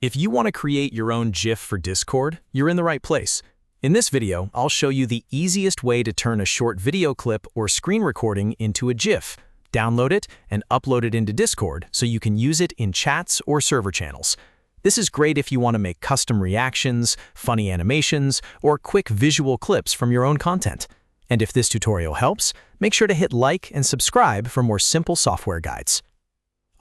If you want to create your own GIF for Discord, you're in the right place. In this video, I'll show you the easiest way to turn a short video clip or screen recording into a GIF. Download it and upload it into Discord so you can use it in chats or server channels. This is great if you want to make custom reactions, funny animations, or quick visual clips from your own content. And if this tutorial helps, make sure to hit like and subscribe for more simple software guides.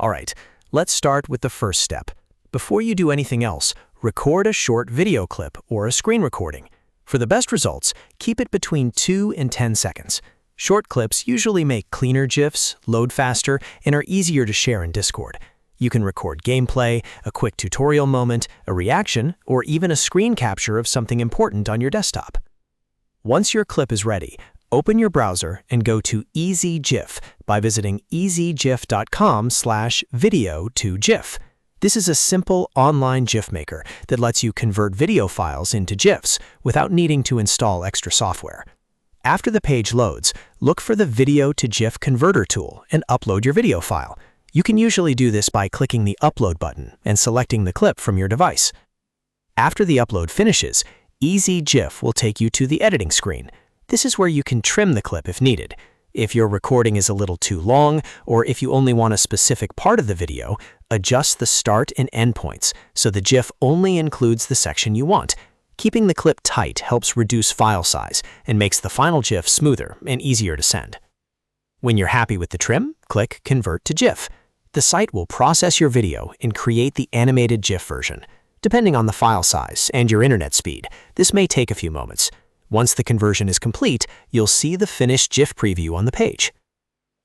Alright, let's start with the first step. Before you do anything else, record a short video clip or a screen recording. For the best results, keep it between 2 and 10 seconds. Short clips usually make cleaner GIFs, load faster, and are easier to share in Discord. You can record gameplay, a quick tutorial moment, a reaction, or even a screen capture of something important on your desktop. Once your clip is ready, open your browser and go to EZGIF by visiting ezgif.com/video-to-GIF. This is a simple online GIF maker that lets you convert video files into GIFs without needing to install extra software. After the page loads, look for the Video-to-GIF converter tool and upload your video file. You can usually do this by clicking the Upload button and selecting the clip from your device. After the upload finishes, EZGIF will take you to the editing screen. This is where you can trim the clip if needed. If your recording is a little too long, or if you only want a specific part of the video, adjust the start and end points so the GIF only includes the section you want. Keeping the clip tight helps reduce file size and makes the final GIF smoother and easier to send. When you're happy with the trim, click Convert to GIF. The site will process your video and create the animated GIF version. Depending on the file size and your internet speed, this may take a few moments. Once the conversion is complete, you'll see the finished GIF preview on the page.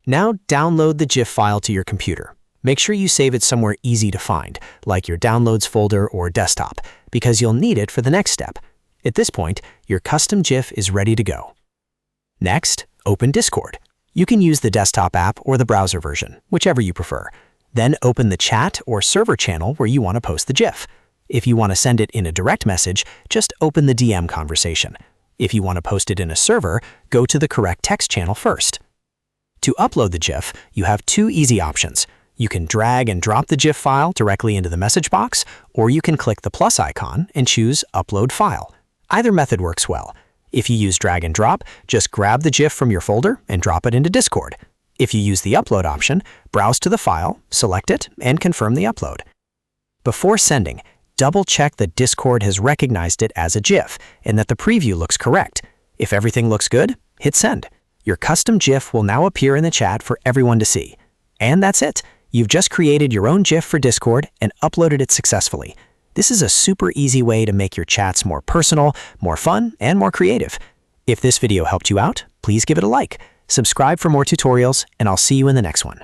Now download the GIF file to your computer. Make sure you save it somewhere easy to find, like your Downloads folder or desktop, because you'll need it for the next step. At this point, your custom GIF is ready to go. Next, open Discord. You can use the desktop app or the browser version, whichever you prefer. Then open the chat or server channel where you want to post the GIF. If you want to send it in a direct message, just open the DM conversation. If you want to post it in a server, go to the correct text channel first. To upload the GIF, you have two easy options. You can drag and drop the GIF file directly into the message box, or you can click the plus icon and choose Upload File. Either method works well. If you use drag and drop, just grab the GIF from your folder and drop it into Discord. If you use the upload option, browse to the file, select it, and confirm the upload. Before sending, double-check that Discord has recognized it as a GIF and that the preview looks correct. If everything looks good, hit send. Your custom GIF will now appear in the chat for everyone to see. And that's it. You've just created your own GIF for Discord and uploaded it successfully. This is a super easy way to make your chats more personal, more fun, and more creative. If this video helped you out, please give it a like. Subscribe for more tutorials, and I'll see you in the next one.